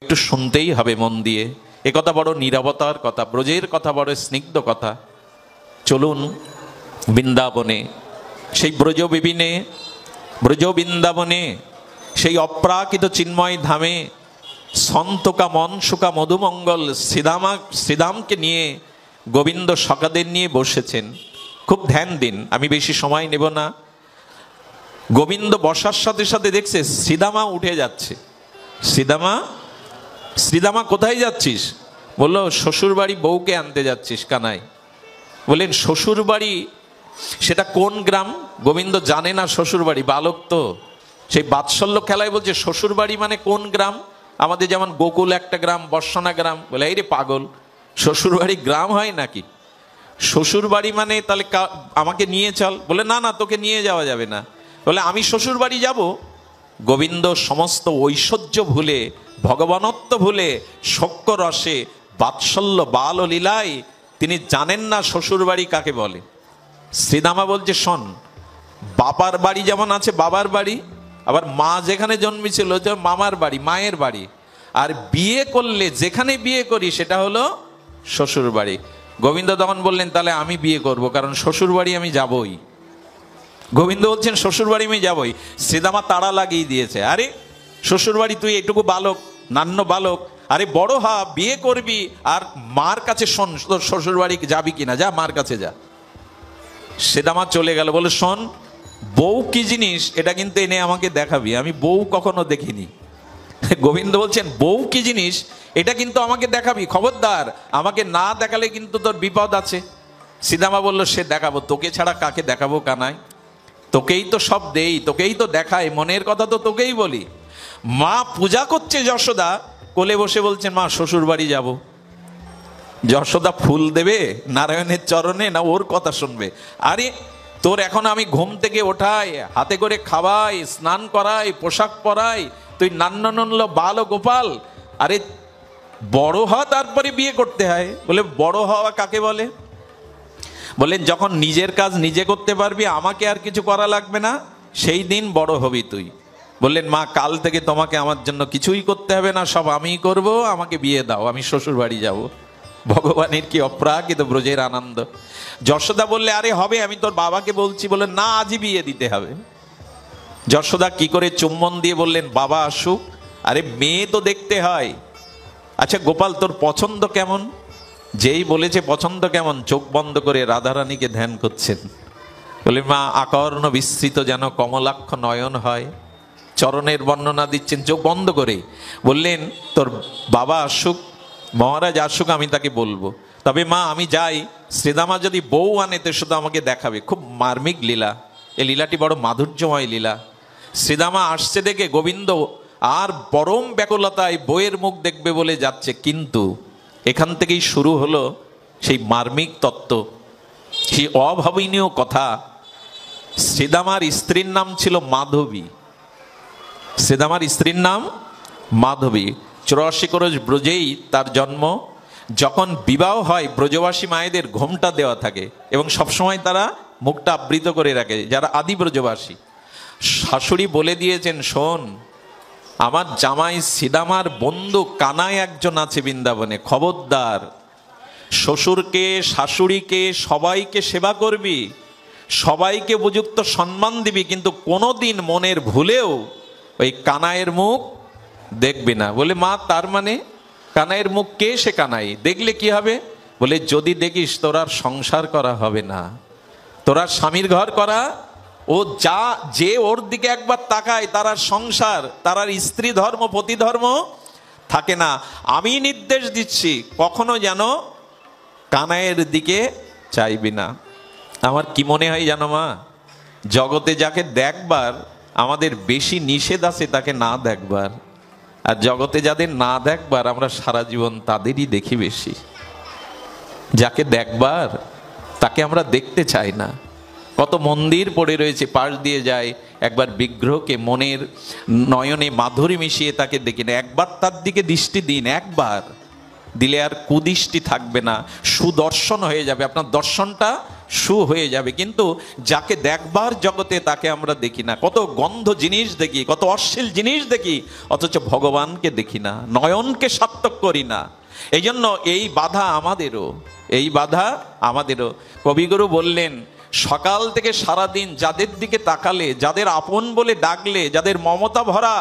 একটু শুনতেই হবে মন দিয়ে। এ কথা বড় নীরবতার কথা, ব্রজের কথা বড় স্নিগ্ধ কথা। চলুন বৃন্দাবনে, সেই ব্রজ বৃন্দাবনে, সেই অপ্রাকৃত চিন্ময় ধামে সন্তকা মনসুকা মধুমঙ্গল শ্রীদামকে নিয়ে গোবিন্দ সখাদের নিয়ে বসেছেন। খুব ধ্যান দিন, আমি বেশি সময় নেব না। গোবিন্দ বসার সাথে সাথে দেখছে শ্রীদামা উঠে যাচ্ছে। শ্রীদামা কোথায় যাচ্ছিস? বলল শ্বশুর বাড়ি বউকে আনতে যাচ্ছিস কানাই। বললেন শ্বশুর বাড়ি সেটা কোন গ্রাম? গোবিন্দ জানে না শ্বশুর বাড়ি, বালক তো। সেই বাৎসল্য খেলায় বলছে শ্বশুর বাড়ি মানে কোন গ্রাম? আমাদের যেমন গোকুল একটা গ্রাম, বর্ষণা গ্রাম। বলে এই রে পাগল, শ্বশুর বাড়ি গ্রাম হয় নাকি? শ্বশুর বাড়ি মানে তাহলে আমাকে নিয়ে চল। বলে না না, তোকে নিয়ে যাওয়া যাবে না। বলে আমি শ্বশুর বাড়ি যাব? গোবিন্দ সমস্ত ঐশ্বর্য ভুলে, ভগবানত্ব ভুলে, শক্য রসে, বাৎসল্য বাল ও লীলায় তিনি জানেন না শ্বশুর বাড়ি কাকে বলে। শ্রীদামা বলছে শোন, বাবার বাড়ি যেমন আছে বাবার বাড়ি, আবার মা যেখানে জন্মেছিল মামার বাড়ি, মায়ের বাড়ি, আর বিয়ে করলে যেখানে বিয়ে করি সেটা হলো শ্বশুর বাড়ি। গোবিন্দ তখন বললেন তাহলে আমি বিয়ে করব, কারণ শ্বশুর বাড়ি আমি যাবই। গোবিন্দ বলছেন শ্বশুর বাড়ি আমি যাবই। শ্রীদামা তাড়া লাগিয়ে দিয়েছে, আরে শ্বশুর বাড়ি তুই এটুকু বালক, নান্য বালক, আরে বড় হা, বিয়ে করবি, আর মার কাছে শোন তোর শ্বশুর বাড়ি যাবি কিনা, যা মার কাছে যা। শ্রীদামা চলে গেল। বলে শোন, বউ কি জিনিস এটা কিন্তু এনে আমাকে দেখাবি, আমি বউ কখনো দেখিনি। গোবিন্দ বলছেন বউ কি জিনিস এটা কিন্তু আমাকে দেখাবি, খবরদার, আমাকে না দেখালে কিন্তু তোর বিপদ আছে। শ্রীদামা বলল সে দেখাবো, তোকে ছাড়া কাকে দেখাবো কানাই? তোকেই তো সব দেই, তোকেই তো দেখাই, মনের কথা তো তোকেই বলি। মা পূজা করছে যশোদা, কোলে বসে বলছেন মা শ্বশুর বাড়ি যাব। যশোদা ফুল দেবে নারায়ণের চরণে, না ওর কথা শুনবে? আরে তোর এখন আমি ঘুম থেকে ওঠাই, হাতে করে খাওয়াই, স্নান করাই, পোশাক পরাই, তুই নান্ননল্ল বাল ও গোপাল। আরে বড় হওয়া তারপরে বিয়ে করতে হয়। বলে বড় হওয়া কাকে বলে? বলেন যখন নিজের কাজ নিজে করতে পারবি, আমাকে আর কিছু করা লাগবে না, সেই দিন বড় হবি তুই। বললেন মা কাল থেকে তোমাকে আমার জন্য কিছুই করতে হবে না, সব আমিই করব, আমাকে বিয়ে দাও, আমি শ্বশুর বাড়ি যাব। ভগবানের কি অপ্রাকৃত ব্রজের আনন্দ। যশোদা বললে আরে হবে, আমি তোর বাবাকে বলছি। বলে না, আজই বিয়ে দিতে হবে। যশোদা কি করে চুম্বন দিয়ে বললেন বাবা আসুক। আরে মেয়ে তো দেখতে হয়। আচ্ছা গোপাল তোর পছন্দ কেমন? যেই বলেছে পছন্দ কেমন, চোখ বন্ধ করে রাধারানীকে ধ্যান করছেন। বলে মা আকর্ণ বিস্তৃত যেন কমলাক্ষ নয়ন হয়, চরণের বর্ণনা দিচ্ছেন চোখ বন্ধ করে। বললেন তোর বাবা আসুক, মহারাজ আসুক, আমি তাকে বলবো। তবে মা আমি যাই, শ্রীদামা যদি বউ আনে তো শুধু আমাকে দেখাবে। খুব মার্মিক লীলা, এই লীলাটি বড় মাধুর্যময় লীলা। শ্রীদামা আসছে দেখে গোবিন্দ আর পরম ব্যাকুলতায় বইয়ের মুখ দেখবে বলে যাচ্ছে, কিন্তু এখান থেকেই শুরু হলো সেই মার্মিক তত্ত্ব, সেই অভাবনীয় কথা। শ্রীদামার স্ত্রীর নাম ছিল মাধবী। শ্রীদামার স্ত্রীর নাম মাধবী। 84 ক্রোশ ব্রজেই তার জন্ম। যখন বিবাহ হয় ব্রজবাসী মায়েদের ঘোমটা দেওয়া থাকে এবং সবসময় তারা মুখটা আবৃত করে রাখে, যারা আদি ব্রজবাসী। শাশুড়ি বলে দিয়েছেন শোন, আমার জামাই শ্রীদামার বন্ধু কানাই একজন আছে বৃন্দাবনে, খবরদার শ্বশুরকে শাশুড়িকে সবাইকে সেবা করবি, সবাইকে উপযুক্ত সম্মান দিবি, কিন্তু কোনোদিন মনের ভুলেও ওই কানাইয়ের মুখ দেখবি না। বলে মা তার মানে কানাইয়ের মুখ কে? সে কানাই, দেখলে কি হবে? বলে যদি দেখিস তোর আর সংসার করা হবে না, তোর আর স্বামীর ঘর করা, ও যা যে ওর দিকে একবার তাকায় তার আর সংসার, তার আর স্ত্রী ধর্ম পতি ধর্ম থাকে না। আমি নির্দেশ দিচ্ছি কখনো যেন কানাইয়ের দিকে চাইবি না। আমার কি মনে হয় জানো মা, জগতে যাকে দেখবার আমাদের বেশি নিষেধ আছে তাকে না দেখবার, আর জগতে যাদের না দেখবার আমরা সারা জীবন তাদেরই দেখি বেশি। যাকে দেখবার তাকে আমরা দেখতে চাই না। কত মন্দির পড়ে রয়েছে, পাশ দিয়ে যায়, একবার বিগ্রহকে মনের নয়নে মাধুরী মিশিয়ে তাকে দেখি না, একবার তার দিকে দৃষ্টি দিন, একবার দিলে আর কুদৃষ্টি থাকবে না, সুদর্শন হয়ে যাবে। আপনার দর্শনটা শু হয়ে যাবে। কিন্তু যাকে দেখবার জগতে তাকে আমরা দেখি না। কত গন্ধ জিনিস দেখি, কত অশ্লীল জিনিস দেখি, অথচ ভগবানকে দেখি না, নয়নকে সার্থক করি না। এই জন্য এই বাধা আমাদেরও, এই বাধা আমাদেরও। কবিগুরু বললেন, সকাল থেকে সারাদিন যাদের দিকে তাকালে, যাদের আপন বলে ডাকলে, যাদের মমতা ভরা,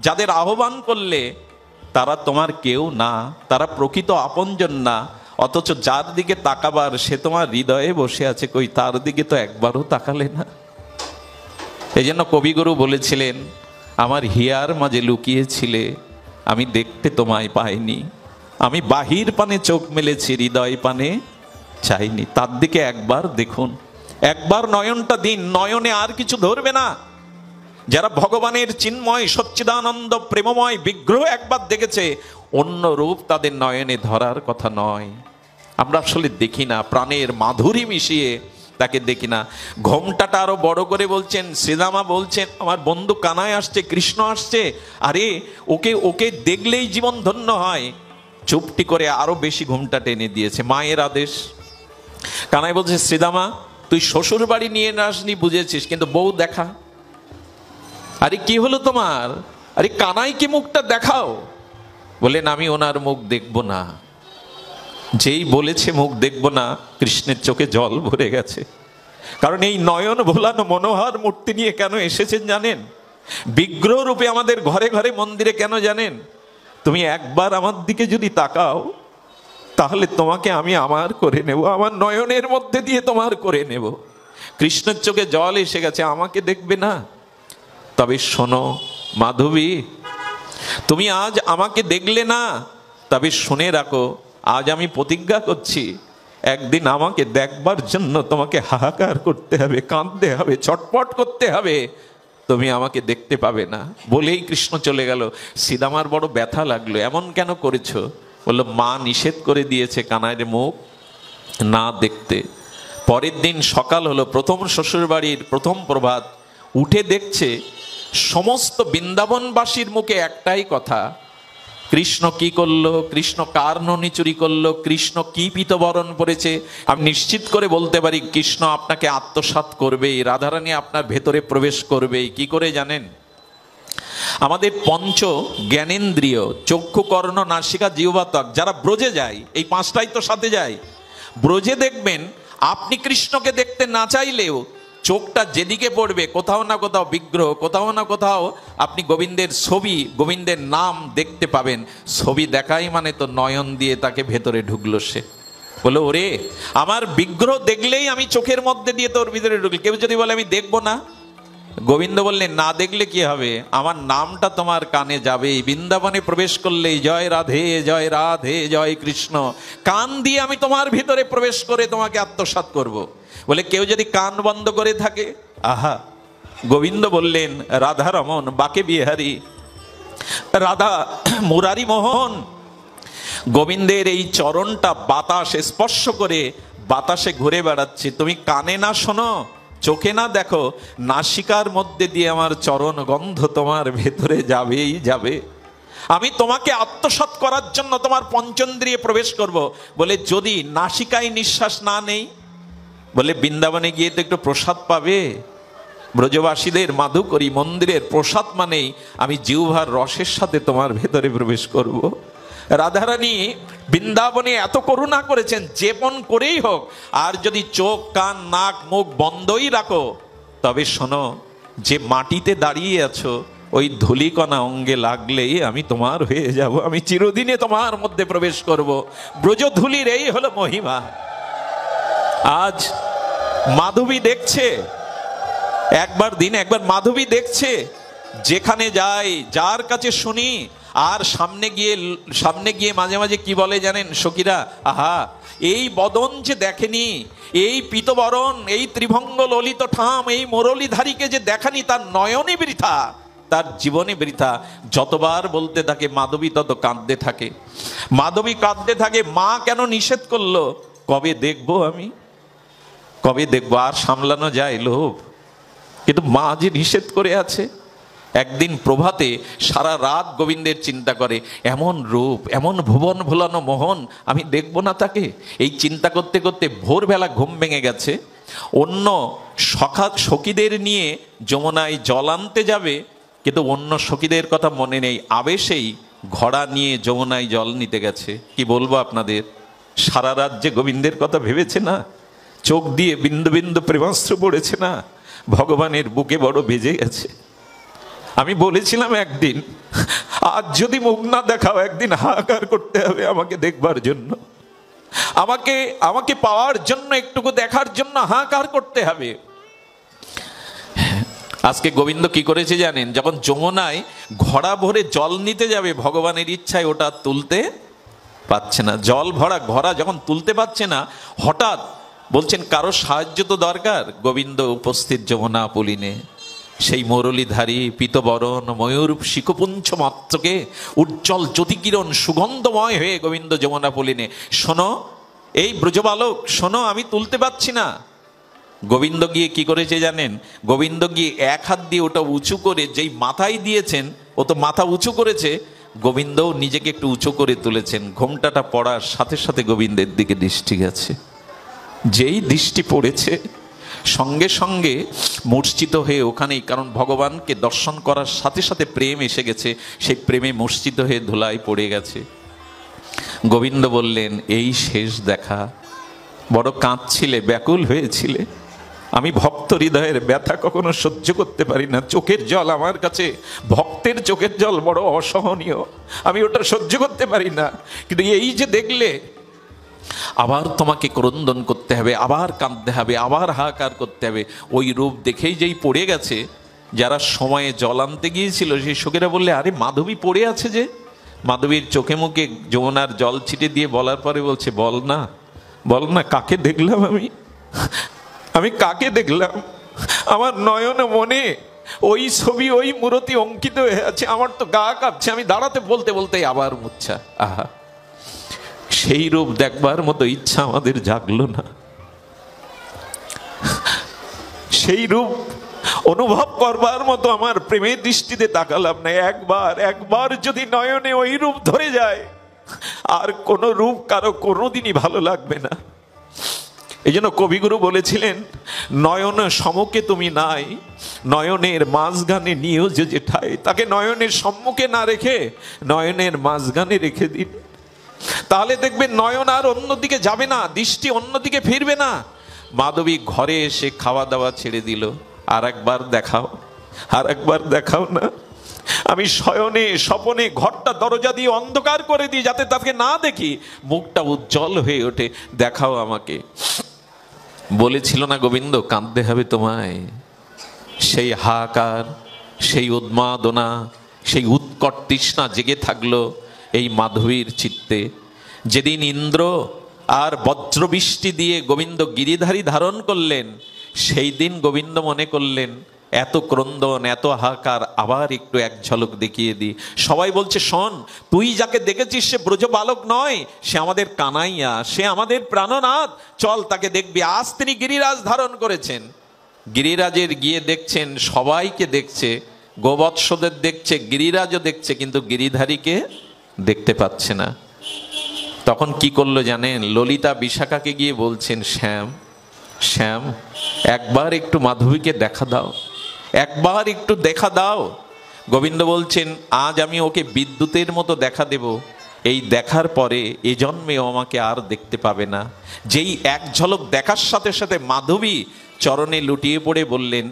যাদের আহ্বান করলে, তারা তোমার কেউ না, তারা প্রকৃত আপনজন না। অথচ যার দিকে তাকাবার সে তোমার হৃদয়ে বসে আছে, কই তার দিকে তো একবারও তাকালে না। এই জন্য কবিগুরু বলেছিলেন, আমার হিয়ার মাঝে লুকিয়েছিলে, আমি দেখতে তোমায় পাইনি, আমি বাহির পানে চোখ মেলেছি, হৃদয় পানে চাইনি। তার দিকে একবার দেখুন, একবার নয়নটা দিন, নয়নে আর কিছু ধরবে না। যারা ভগবানের চিন্ময় সচ্চিদানন্দ প্রেমময় বিগ্রহ একবার দেখেছে, অন্য রূপ তাদের নয়নে ধরার কথা নয়। আমরা আসলে দেখি না, প্রাণের মাধুরী মিশিয়ে তাকে দেখি না। ঘোমটাটা আরো বড় করে বলছেন, শ্রীদামা বলছেন, আমার বন্ধু কানাই আসছে, কৃষ্ণ আসছে, আরে ওকে ওকে দেখলেই জীবন ধন্য হয়। চুপটি করে আরো বেশি ঘোমটা টেনে দিয়েছে, মায়ের আদেশ। কানাই বলছে, শ্রীদামা তুই শ্বশুর বাড়ি নিয়ে আসনি বুঝেছিস, কিন্তু বউ দেখা। আরে কি হলো তোমার? আরে কানাইকে মুখটা দেখাও। বলেন, আমি ওনার মুখ দেখব না। যেই বলেছে মুখ দেখব না, কৃষ্ণের চোখে জল ভরে গেছে। কারণ এই নয়ন ভোলানো মনোহর মূর্তি নিয়ে কেন এসেছেন জানেন? বিগ্রহ রূপে আমাদের ঘরে ঘরে মন্দিরে কেন জানেন? তুমি একবার আমার দিকে যদি তাকাও, তাহলে তোমাকে আমি আমার করে নেব, আমার নয়নের মধ্যে দিয়ে তোমার করে নেব। কৃষ্ণের চোখে জল এসে গেছে, আমাকে দেখবে না? তবে শোনো মাধবী, তুমি আজ আমাকে দেখলে না, তবে শুনে রাখো, আজ আমি প্রতিজ্ঞা করছি, একদিন আমাকে দেখবার জন্য তোমাকে হাহাকার করতে হবে, কাঁদতে হবে, ছটপট করতে হবে, তুমি আমাকে দেখতে পাবে না। বলেই কৃষ্ণ চলে গেল। শ্রীদামার বড় ব্যথা লাগলো, এমন কেন করেছো? বললো, মা নিষেধ করে দিয়েছে কানাইয়ের মুখ না দেখতে। পরের দিন সকাল হলো, প্রথম শ্বশুর বাড়ির প্রথম প্রভাত। উঠে দেখছে সমস্ত বৃন্দাবনবাসীর মুখে একটাই কথা, কৃষ্ণ কি করলো, কৃষ্ণ কার ননি চুরি করলো, কৃষ্ণ কি পীতবরণ পরেছে। আমি নিশ্চিত করে বলতে পারি, কৃষ্ণ আপনাকে আত্মসাৎ করবেই, রাধারানী আপনার ভেতরে প্রবেশ করবেই। কি করে জানেন? আমাদের পঞ্চ জ্ঞানেন্দ্রিয়, চক্ষু, কর্ণ, নাসিকা, জিহ্বা, ত্বক, যারা ব্রজে যায়, এই পাঁচটাই তো সাথে যায়। ব্রজে দেখবেন, আপনি কৃষ্ণকে দেখতে না চাইলেও চোখটা যেদিকে পড়বে, কোথাও না কোথাও বিগ্রহ, কোথাও না কোথাও আপনি গোবিন্দের ছবি, গোবিন্দের নাম দেখতে পাবেন। ছবি দেখাই মানে তো নয়ন দিয়ে তাকে ভেতরে ঢুকলো। সে বলে, ওরে আমার বিগ্রহ দেখলেই আমি চোখের মধ্যে দিয়ে তোর ভিতরে ঢুকলি। কেউ যদি বলে আমি দেখবো না, গোবিন্দ বললেন, না দেখলে কি হবে, আমার নামটা তোমার কানে যাবেই। বৃন্দাবনে প্রবেশ করলেই জয় রাধে জয় রাধে জয় কৃষ্ণ, কান দিয়ে আমি তোমার ভিতরে প্রবেশ করে তোমাকে আত্মসাৎ করব। বলে, কেউ যদি কান বন্ধ করে থাকে, আহা, গোবিন্দ বললেন, রাধা রমন বাকে বিহারী, রাধা মুরারি মোহন। গোবিন্দের এই চরণটা বাতাস স্পর্শ করে বাতাসে ঘুরে বেড়াচ্ছে। তুমি কানে না শোনো, চোখে না দেখো, নাসিকার মধ্যে দিয়ে আমার চরণ গন্ধ তোমার ভেতরে যাবেই যাবে। আমি তোমাকে আত্মসাৎ করার জন্য তোমার পঞ্চেন্দ্রিয়ে প্রবেশ করব। বলে, যদি নাসিকায় নিঃশ্বাস না নেই, বলে বৃন্দাবনে গিয়ে তো একটু প্রসাদ পাবে। ব্রজবাসীদের মাধুকরী মন্দিরের প্রসাদ মানেই আমি জিহ্বার রসের সাথে তোমার ভেতরে প্রবেশ করব। রাধারানী বৃন্দাবনে এত করুণা করেছেন, যেমন করেই হোক। আর যদি চোখ, কান, নাক, মুখ বন্ধই রাখো, তবে শোনো, যে মাটিতে দাঁড়িয়ে আছো, ওই ধূলিকণা অঙ্গে লাগলেই আমি তোমার হয়ে যাব, আমি চিরদিনে তোমার মধ্যে প্রবেশ করব। ব্রজধূলির এই হলো মহিমা। আজ মাধবী দেখছে, একবার দিন একবার মাধবী দেখছে, যেখানে যাই, যার কাছে শুনি, আর সামনে গিয়ে মাঝে মাঝে কি বলে জানেন সখীরা, আহা, এই বদন যে দেখেনি, এই পীতবরণ, এই ত্রিভঙ্গ ললিত ঠাম, এই মুরলীধারীকে যে দেখানি, তার নয়নে বৃথা, তার জীবনে বৃথা। যতবার বলতে থাকে মাধবী তত কাঁদতে থাকে। মাধবী কাঁদতে থাকে, মা কেন নিষেধ করলো, কবে দেখবো আমি, কবে দেখবো। আর সামলানো যায় লোভ, কিন্তু মা যে নিষেধ করে আছে, একদিন প্রভাতে সারা রাত গোবিন্দের চিন্তা করে, এমন রূপ, এমন ভুবন ভোলানো মোহন, আমি দেখব না তাকে? এই চিন্তা করতে করতে ভোরবেলা ঘুম ভেঙে গেছে। অন্য সখীদের নিয়ে যমুনায় জল আনতে যাবে, কিন্তু অন্য সখীদের কথা মনে নেই, আবেশেই ঘোড়া নিয়ে যমুনায় জল নিতে গেছে। কি বলবো আপনাদের, সারা রাত যে গোবিন্দের কথা ভেবেছে না, চোখ দিয়ে বিন্দু বিন্দু প্রেমাস্ত্র পড়েছে না, ভগবানের বুকে বড় বেজে গেছে। আমি বলেছিলাম একদিন, আজ যদি মুখ না দেখাও, একদিন হাহাকার করতে হবে আমাকে দেখবার জন্য, আমাকে পাওয়ার জন্য, একটুকু দেখার জন্য হাহাকার করতে হবে। আজকে গোবিন্দ কি করেছে জানেন? যখন যমুনায় ঘোড়া ভরে জল নিতে যাবে, ভগবানের ইচ্ছায় ওটা তুলতে পারছে না। জল ভরা ঘোড়া যখন তুলতে পারছে না, হঠাৎ বলছেন কারো সাহায্য তো দরকার। গোবিন্দ উপস্থিত যমুনা পুলিনে, সেই মুরলীধারী পীতবরণ ময়ূর শিখপুঞ্জ মাত্রকে উজ্জ্বল জ্যোতিকিরণ সুগন্ধময় হয়ে গোবিন্দ যমুনা পুলিনে। শোনো এই ব্রজবালক, শোনো, আমি তুলতে পারছি না। গোবিন্দ গিয়ে কি করেছে জানেন? গোবিন্দ গিয়ে এক হাত দিয়ে ওটা উঁচু করে, যেই মাথায় দিয়েছেন ও তো মাথা উঁচু করেছে, গোবিন্দও নিজেকে একটু উঁচু করে তুলেছেন। ঘোমটাটা পড়ার সাথে সাথে গোবিন্দের দিকে দৃষ্টি গেছে। যেই দৃষ্টি পড়েছে, সঙ্গে সঙ্গে মূর্ছিত হয়ে ওখানেই, কারণ ভগবানকে দর্শন করার সাথে সাথে প্রেম এসে গেছে, সেই প্রেমে মূর্ছিত হয়ে ধুলায় পড়ে গেছে। গোবিন্দ বললেন, এই শেষ দেখা। বড় কাঁদছিলে, ব্যাকুল হয়েছিলে। আমি ভক্ত হৃদয়ের ব্যথা কখনো সহ্য করতে পারি না। চোখের জল আমার কাছে, ভক্তের চোখের জল বড় অসহনীয়, আমি ওটা সহ্য করতে পারি না। কিন্তু এই যে দেখলে, আবার তোমাকে ক্রন্দন করতে হবে, আবার কাঁদতে হবে, আবার হাহাকার করতে হবে। ওই রূপ দেখেই যেই পড়ে গেছে, যারা সময়ে জল আনতে গিয়েছিল সেই সখীরা বললে, আরে মাধবী পড়ে আছে যে। মাধবীর চোখে মুখে যমুনার জল ছিটে দিয়ে বলার পরে বলছে, বল না, বল না, কাকে দেখলাম আমি কাকে দেখলাম? আমার নয়ন মনে ওই ছবি, ওই মূরতি অঙ্কিত হয়ে আছে। আমার তো গা কাঁপছে, আমি দাঁড়াতে বলতে বলতে আবার মূর্ছা। আহা, সেই রূপ দেখবার মতো ইচ্ছা আমাদের জাগলো না, সেই রূপ অনুভব করবার মতো আমার প্রেমের দৃষ্টিতে তাকালাম না। একবার যদি নয়নে ওই রূপ ধরে যায়, আর কোন রূপ কারো কোনোদিনই ভালো লাগবে না। এই জন্য কবিগুরু বলেছিলেন, নয়ন সমকে তুমি নাই, নয়নের মাঝখানে নিয়েও যে ঠাই। তাকে নয়নের সম্মুখে না রেখে নয়নের মাঝখানে রেখে দিন, তাহলে দেখবেন নয়ন আর অন্যদিকে যাবে না, দৃষ্টি অন্যদিকে ফিরবে না। মাধবী ঘরে এসে খাওয়া দাওয়া ছেড়ে দিল। আর একবার দেখাও, আর একবার দেখাও না। আমি শয়নে স্বপনে ঘরটা দরজা দিয়ে অন্ধকার করে দিই, যাতে তাকে না দেখি, মুখটা উজ্জ্বল হয়ে ওঠে, দেখাও আমাকে। বলেছিল না গোবিন্দ, কাঁদতে হবে তোমায়। সেই হাহাকার, সেই উন্মাদনা, সেই উৎকট তৃষ্ণা জেগে থাকলো এই মাধবীর চিত্তে। যেদিন ইন্দ্র আর বজ্রবৃষ্টি দিয়ে গোবিন্দ গিরিধারী ধারণ করলেন, সেই দিন গোবিন্দ মনে করলেন, এত ক্রন্দন, এত হাহাকার, আবার একটু এক ঝলক দেখিয়ে দিই। সবাই বলছে, শোন, তুই যাকে দেখেছিস সে ব্রজ বালক নয়, সে আমাদের কানাইয়া, সে আমাদের প্রাণনাথ, চল তাকে দেখবি। আজ তিনি গিরিরাজ ধারণ করেছেন। গিরিরাজের গিয়ে দেখছেন, সবাইকে দেখছে, গোবৎসদের দেখছে, গিরিরাজও দেখছে, কিন্তু গিরিধারীকে দেখতে পাচ্ছে না। তখন কি করলো জানেন? ললিতা বিশাখাকে গিয়ে বলছেন, শ্যাম, শ্যাম, একবার একটু মাধবীকে দেখা দাও, একবার একটু দেখা দাও। গোবিন্দ বলছেন, আজ আমি ওকে বিদ্যুতের মতো দেখা দেব, এই দেখার পরে এ জন্মেও আমাকে আর দেখতে পাবে না। যেই এক ঝলক দেখার সাথে সাথে মাধবী চরণে লুটিয়ে পড়ে বললেন,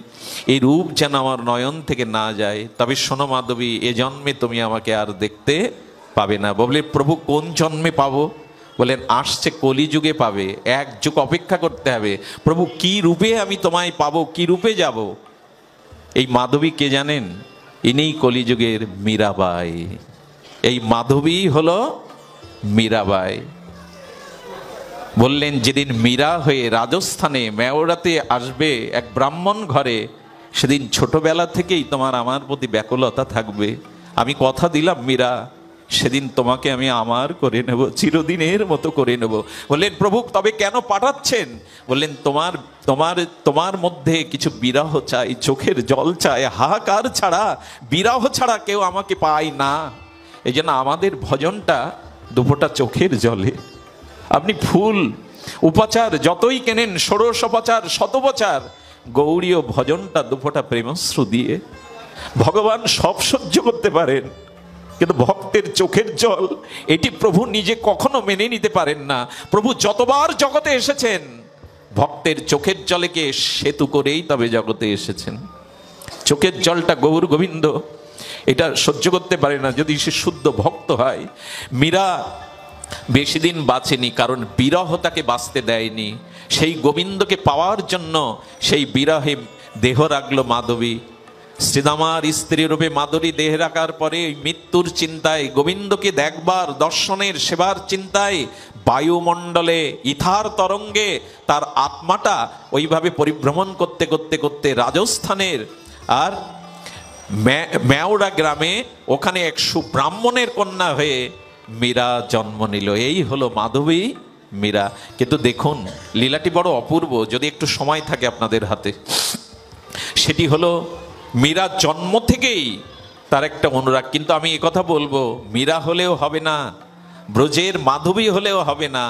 এই রূপ যেন আমার নয়ন থেকে না যায়, তবে শোনো মাধবী, এ জন্মে তুমি আমাকে আর দেখতে পাবে না। বলে, প্রভু কোন জন্মে পাবো? বলেন, আসছে কলিযুগে পাবে, এক যুগ অপেক্ষা করতে হবে। প্রভু কি রূপে আমি তোমায় পাবো, কি রূপে যাব? এই মাধবী কে জানেন? ইনি কলিযুগের মীরাবাই। এই মাধবী হলো মীরাবাই। বললেন, যেদিন মীরা হয়ে রাজস্থানে মেওড়াতে আসবে এক ব্রাহ্মণ ঘরে, সেদিন ছোটবেলা থেকেই তোমার আমার প্রতি ব্যাকুলতা থাকবে। আমি কথা দিলাম মীরা, সেদিন তোমাকে আমি আমার করে নেব, চিরদিনের মতো করে নেব। বললেন প্রভু তবে কেন পাঠাচ্ছেন? বললেন তোমার তোমার তোমার মধ্যে কিছু বিরহ চাই, চোখের জল চাই, হাহাকার ছাড়া, বিরহ ছাড়া কেউ আমাকে পায় না। এই জন্য আমাদের ভজনটা দুফোঁটা চোখের জলে। আপনি ফুল উপাচার যতই কেনেন, ষোড়শ উপাচার শতোপচার, গৌরীয় ভজনটা দুফোঁটা প্রেমশ্রু দিয়ে। ভগবান সব সহ্য করতে পারেন, কিন্তু ভক্তের চোখের জল এটি প্রভু নিজে কখনো মেনে নিতে পারেন না। প্রভু যতবার জগতে এসেছেন ভক্তের চোখের জলকে সেতু করেই তবে জগতে এসেছেন। চোখের জলটা গৌর গোবিন্দ এটা সহ্য করতে পারে না যদি সে শুদ্ধ ভক্ত হয়। মীরা বেশি দিন বাঁচেনি, কারণ বিরহ তাকে বাঁচতে দেয়নি। সেই গোবিন্দকে পাওয়ার জন্য সেই বিরহে দেহ রাখলো মাধবী। শ্রীদামার স্ত্রী রূপে মাধুরী দেহ রাখার পরে মৃত্যুর চিন্তায়, গোবিন্দকে দেখবার দর্শনের সেবার চিন্তায় বায়ুমণ্ডলে ইথার তরঙ্গে তার আত্মাটা ওইভাবে পরিভ্রমণ করতে করতে করতে রাজস্থানের আর মেওড়া গ্রামে ওখানে এক সুব্রাহ্মণের কন্যা হয়ে মীরা জন্ম নিল। এই হলো মাধবী মীরা। কিন্তু দেখুন লীলাটি বড় অপূর্ব, যদি একটু সময় থাকে আপনাদের হাতে। সেটি হলো মীরা জন্ম থেকেই তার একটা অনুরাগ। কিন্তু আমি একথা বলবো, মীরা হলেও হবে না, ব্রজের মাধবী হলেও হবে না।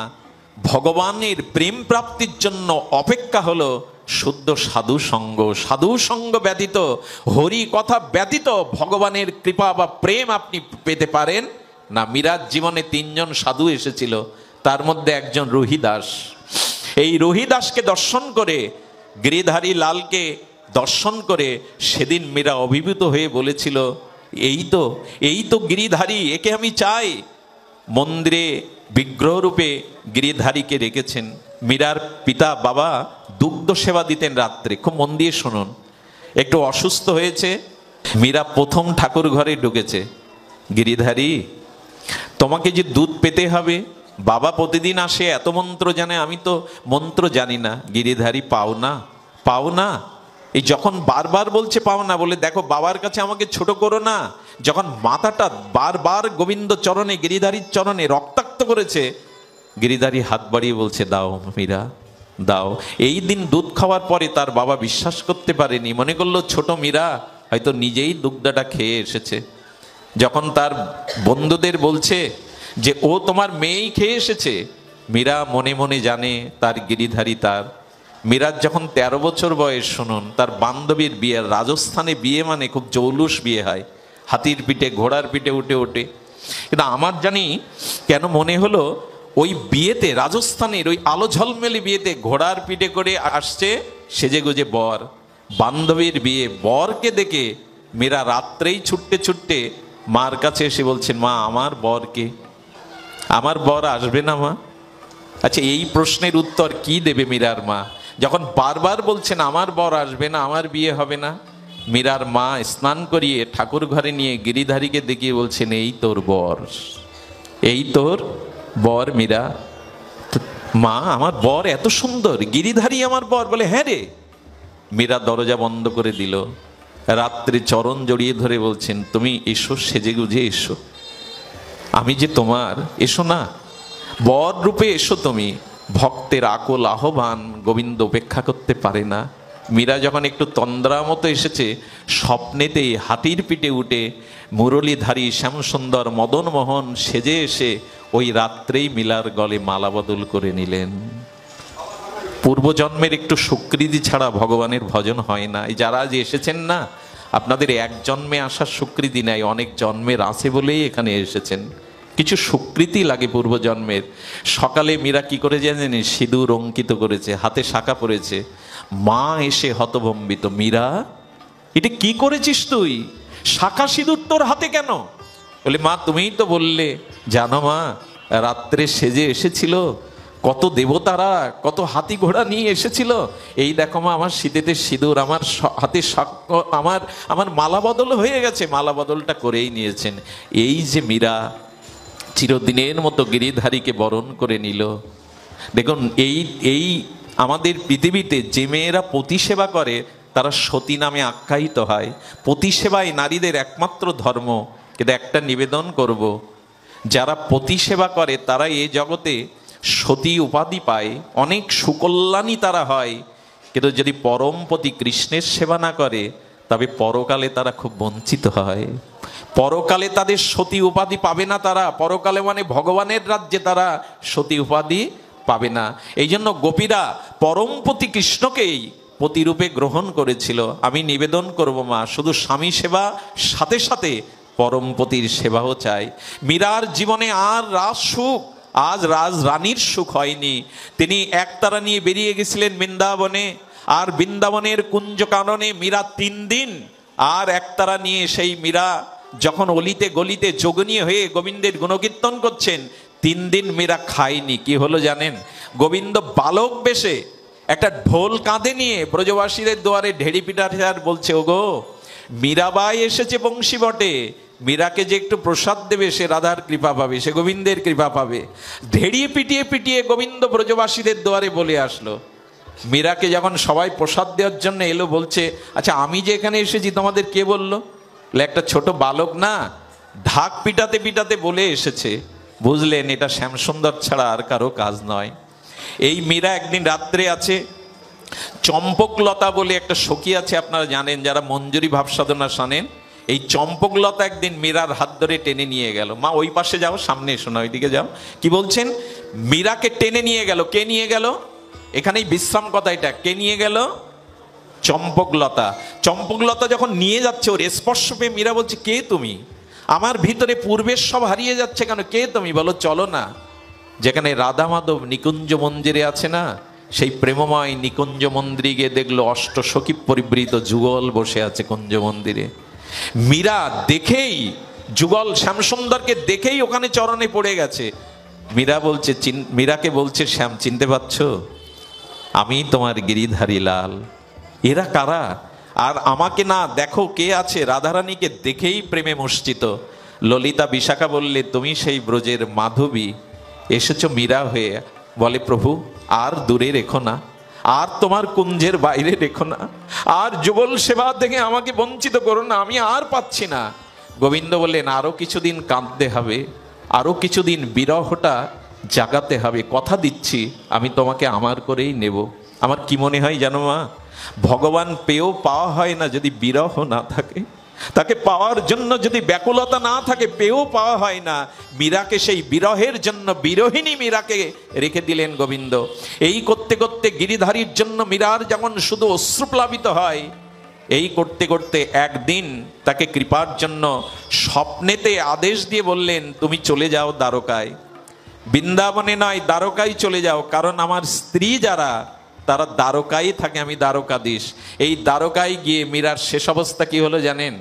ভগবানের প্রেম প্রাপ্তির জন্য অপেক্ষা হলো শুদ্ধ সাধু সঙ্গ। সাধু সঙ্গ ব্যতীত, হরি কথা ব্যতীত ভগবানের কৃপা বা প্রেম আপনি পেতে পারেন না। মীরার জীবনে 3 জন সাধু এসেছিল, তার মধ্যে একজন রহিদাস। এই রহিদাসকে দর্শন করে, গিরিধারী লালকে দর্শন করে সেদিন মীরা অভিভূত হয়ে বলেছিল, এই তো গিরিধারী, একে আমি চাই। মন্দিরে বিগ্রহ রূপে গিরিধারীকে রেখেছেন। মীরার পিতা বাবা দুগ্ধ সেবা দিতেন রাত্রে। খুব মন দিয়ে শুনুন। একটু অসুস্থ হয়েছে, মীরা প্রথম ঠাকুর ঘরে ঢুকেছে। গিরিধারী তোমাকে যে দুধ পেতে হবে, বাবা প্রতিদিন আসে, এত মন্ত্র জানে, আমি তো মন্ত্র জানি না। গিরিধারী পাও না। এই যখন বারবার বলছে পাও না, বলে দেখো বাবার কাছে আমাকে ছোট করো না। যখন মাথাটা বারবার গোবিন্দ চরণে, গিরিধারীর চরণে রক্তাক্ত করেছে, গিরিধারী হাত বাড়িয়ে বলছে দাও মীরা দাও। এই দিন দুধ খাওয়ার পরে তার বাবা বিশ্বাস করতে পারেনি, মনে করলো ছোট মীরা হয়তো নিজেই দুগ্ধটা খেয়ে এসেছে। যখন তার বন্ধুদের বলছে যে ও তোমার মেয়েই খেয়ে এসেছে, মীরা মনে মনে জানে তার গিরিধারী তার। মীরার যখন 13 বছর বয়স, শুনুন, তার বান্ধবীর বিয়ে। রাজস্থানে বিয়ে মানে খুব জৌলুস বিয়ে হয়, হাতির পিঠে ঘোড়ার পিঠে উঠে ওঠে। কিন্তু আমার জানি কেন মনে হলো ওই বিয়েতে, রাজস্থানের ওই আলো ঝলমেলে বিয়েতে ঘোড়ার পিঠে করে আসছে সেজে গুজে বর। বান্ধবীর বিয়ে, বরকে দেখে মীরা রাত্রেই ছুটতে ছুটতে মার কাছে এসে বলছেন, মা আমার বরকে, আমার বর আসবে না মা? আচ্ছা এই প্রশ্নের উত্তর কি দেবে মীরার মা? যখন বারবার বলছেন আমার বর আসবে না, আমার বিয়ে হবে না, মীরার মা স্নান করিয়ে ঠাকুর ঘরে নিয়ে গিরিধারীকে দেখিয়ে বলছেন, এই তোর বর, এই তোর বর মীরা। মা আমার বর এত সুন্দর, গিরিধারী আমার বর? বলে হ্যাঁ রে। মীরা দরজা বন্ধ করে দিল। রাত্রে চরণ জড়িয়ে ধরে বলছেন, তুমি এসো, সেজে গুজে এসো, আমি যে তোমার, এসো না, বর রূপে এসো তুমি। ভক্তের আকুল আহ্বান গোবিন্দ উপেক্ষা করতে পারে না। মীরা যখন একটু তন্দ্রা মতো এসেছে, স্বপ্নেতেই হাতির পিঠে উঠে মুরলীধারী শ্যামসুন্দর মদনমোহন সেজে এসে ওই রাত্রেই মীরার গলে মালা বদল করে নিলেন। পূর্বজন্মের একটু স্বীকৃতি ছাড়া ভগবানের ভজন হয় না। এই যারা যে এসেছেন না, আপনাদের এক জন্মে আসার স্বীকৃতি নাই, অনেক জন্মের আছে বলেই এখানে এসেছেন। কিছু স্বীকৃতি লাগে পূর্বজন্মের। সকালে মীরা কি করে জানেন? সিঁদুর অঙ্কিত করেছে, হাতে শাঁখা পরেছে। মা এসে হতভম্বিত, মীরা এটা কি করেছিস তুই? শাঁখা সিঁদুর তোর হাতে কেন? বলে মা তুমিই তো বললে, জানো মা রাত্রে সেজে এসেছিল কত দেবতারা, কত হাতি ঘোড়া নিয়ে এসেছিল। এই দেখো মা আমার শীতেতে সিঁদুর, আমার হাতে আমার মালা বদল হয়ে গেছে। মালা বদলটা করেই নিয়েছেন। এই যে মীরা চিরদিনের মতো গিরিধারীকে বরণ করে নিল। দেখুন এই আমাদের পৃথিবীতে যে মেয়েরা পতি সেবা করে তারা সতী নামে আখ্যায়িত হয়। পতি সেবাই নারীদের একমাত্র ধর্ম। কিন্তু একটা নিবেদন করব, যারা পতি সেবা করে তারা এই জগতে সতী উপাধি পায়, অনেক সুকল্যাণী তারা হয়, কিন্তু যদি পরমপতি কৃষ্ণের সেবা না করে তবে পরকালে তারা খুব বঞ্চিত হয়। পরকালে তাদের সতী উপাধি পাবে না তারা, পরকালে মানে ভগবানের রাজ্যে তারা সতী উপাধি পাবে না। এই জন্য গোপীরা পরমপতি কৃষ্ণকেই পতিরূপে গ্রহণ করেছিল। আমি নিবেদন করব মা, শুধু স্বামী সেবা সাথে সাথে পরমপতির সেবাও চাই। মীরার জীবনে আর রাজ সুখ, আজ রাজ রানীর সুখ হয়নি। তিনি একতারা নিয়ে বেরিয়ে গেছিলেন বৃন্দাবনে, আর বৃন্দাবনের কুঞ্জ কাননে মীরা 3 দিন আর একতারা নিয়ে সেই মীরা যখন অলিতে গলিতে যোগনী হয়ে গোবিন্দের গুণকীর্তন করছেন, 3 দিন মীরা খায়নি। কি হলো জানেন? গোবিন্দ বালক বেশে একটা ঢোল কাঁধে নিয়ে ব্রজবাসীদের দুয়ারে ঢেড়ি পিটাতে আর বলছে, ওগো মীরাবাই এসেছে বংশী বটে, মীরাকে যে একটু প্রসাদ দেবে সে রাধার কৃপা পাবে, সে গোবিন্দের কৃপা পাবে। ঢেড়িয়ে পিটিয়ে পিটিয়ে গোবিন্দ ব্রজবাসীদের দুয়ারে বলে আসলো। মীরাকে যখন সবাই প্রসাদ দেওয়ার জন্য এলো, বলছে, আচ্ছা আমি যে এখানে এসেছি তোমাদের কে বললো? একটা ছোট বালক না, ঢাক পিটাতে পিটাতে বলে এসেছে। বুঝলেন, এটা শ্যামসুন্দর ছাড়া আর কারো কাজ নয়। এই মীরা একদিন রাত্রে আছে, চম্পকলতা বলে একটা সখী আছে, আপনারা জানেন যারা মঞ্জুরি ভাব সাধনা শোনেন। এই চম্পকলতা একদিন মীরার হাত ধরে টেনে নিয়ে গেল। মা ওই পাশে যাও, সামনে এসো না, ওইদিকে যাও। কি বলছেন? মীরাকে টেনে নিয়ে গেল। কে নিয়ে গেল? এখানেই বিশ্রাম কথা এটা। কে নিয়ে গেল? চম্পকলতা। চম্পকলতা যখন নিয়ে যাচ্ছে, ওর স্পর্শ পেয়ে মীরা বলছে, কে তুমি? আমার ভিতরে পূর্বের সব হারিয়ে যাচ্ছে কেন? কে তুমি? বলো চলো না, যেখানে রাধা মাধব নিকুঞ্জ মন্দিরে আছে না, সেই প্রেমময় নিকুঞ্জ মন্দিরে গিয়ে দেখলো অষ্টসখী পরিবৃত যুগল বসে আছে কুঞ্জ মন্দিরে। মীরা দেখেই, যুগল শ্যামসুন্দরকে দেখেই ওখানে চরণে পড়ে গেছে। মীরা বলছে, মীরাকে বলছে, শ্যাম চিনতে পারছো? আমি তোমার গিরিধারী লাল। এরা কারা? আর আমাকে না দেখো কে আছে? রাধারানীকে দেখেই প্রেমে মূর্ছিত। ললিতা বিশাখা বললে, তুমি সেই ব্রজের মাধবী, এসেছো মীরা হয়ে। বলে, প্রভু আর দূরে রেখো না, আর তোমার কুঞ্জের বাইরে রেখো না, আর যুগল সেবা থেকে আমাকে বঞ্চিত করো না, আমি আর পাচ্ছি না। গোবিন্দ বললেন, আরো কিছুদিন কাঁদতে হবে, আরো কিছুদিন বিরহটা জাগাতে হবে। কথা দিচ্ছি আমি তোমাকে আমার করেই নেব। আমার কি মনে হয় জানো মা, ভগবান পেয়েও পাওয়া হয় না যদি বিরহ না থাকে, তাকে পাওয়ার জন্য যদি ব্যাকুলতা না থাকে পেয়েও পাওয়া হয় না। মীরাকে সেই বিরহের জন্য বিরহিনী মীরাকে রেখে দিলেন গোবিন্দ। এই করতে করতে গিরিধারীর জন্য মীরার যেমন শুধু অশ্রুপ্লাবিত হয়, এই করতে করতে একদিন তাকে কৃপার জন্য স্বপ্নেতে আদেশ দিয়ে বললেন, তুমি চলে যাও দ্বারকায়। বৃন্দাবনে নয়, দ্বারকায় চলে যাও, কারণ আমার স্ত্রী যারা তারা দ্বারকায় থাকে, আমি দ্বারকাধীশ। এই দ্বারকায় গিয়ে মীরার শেষ অবস্থা কি হলো জানেন?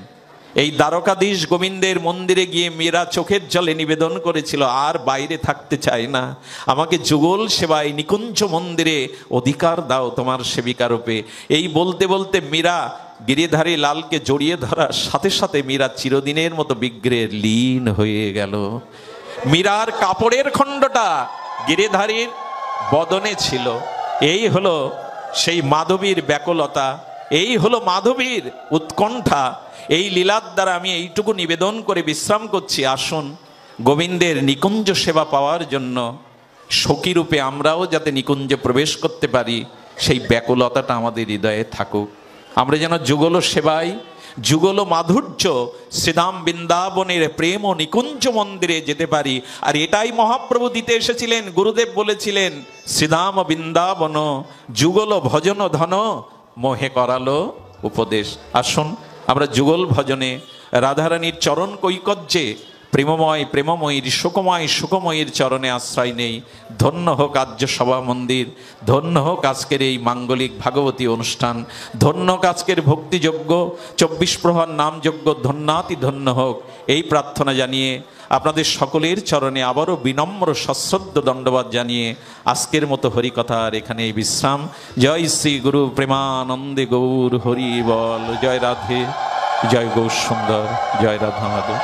এই দ্বারকাধীশ গোবিন্দের মন্দিরে গিয়ে মীরা চোখের জলে নিবেদন করেছিল, আর বাইরে থাকতে চাই না, আমাকে যুগল সেবায় নিকুঞ্জ মন্দিরে অধিকার দাও তোমার সেবিকা রূপে। এই বলতে বলতে মীরা গিরিধারী লালকে জড়িয়ে ধরার সাথে সাথে মীরা চিরদিনের মতো বিগ্রহে লীন হয়ে গেল। মীরার কাপড়ের খণ্ডটা গিরিধারীর বদনে ছিল। এই হলো সেই মাধবীর ব্যাকুলতা, এই হলো মাধবীর উৎকণ্ঠা। এই লীলার দ্বারা আমি এইটুকু নিবেদন করে বিশ্রাম করছি। আসুন গোবিন্দের নিকুঞ্জ সেবা পাওয়ার জন্য সখীরূপে আমরাও যাতে নিকুঞ্জে প্রবেশ করতে পারি, সেই ব্যাকুলতাটা আমাদের হৃদয়ে থাকুক। আমরা যেন যুগল সেবায়, যুগল মাধুর্য শ্রীধাম বৃন্দাবনের প্রেম ও নিকুঞ্জ মন্দিরে যেতে পারি। আর এটাই মহাপ্রভু দিতে এসেছিলেন। গুরুদেব বলেছিলেন, শ্রীধাম বৃন্দাবন যুগল ভজন ধন মোহে করালো উপদেশ। আসুন আমরা যুগল ভজনে রাধারানীর চরণ কৈকর্যে প্রেমময় প্রেমময়ীর শোকময় শোকময়ীর চরণে আশ্রয় নেই। ধন্য হোক আর্য সভা মন্দির, ধন্য হোক আজকের এই মাঙ্গলিক ভাগবতী অনুষ্ঠান, ধন্য হোক আজকের ভক্তিযজ্ঞ, 24 প্রহর নামযজ্ঞ, ধন্যাতি ধন্য হোক। এই প্রার্থনা জানিয়ে আপনাদের সকলের চরণে আবারও বিনম্র সশ্রদ্ধ দণ্ডবাদ জানিয়ে আজকের মতো হরিকথার এখানে বিশ্রাম। জয় শ্রী গুরু প্রেমানন্দে গৌর হরি বল। জয় রাধে, জয় গৌর সুন্দর, জয় রাধা মাধব।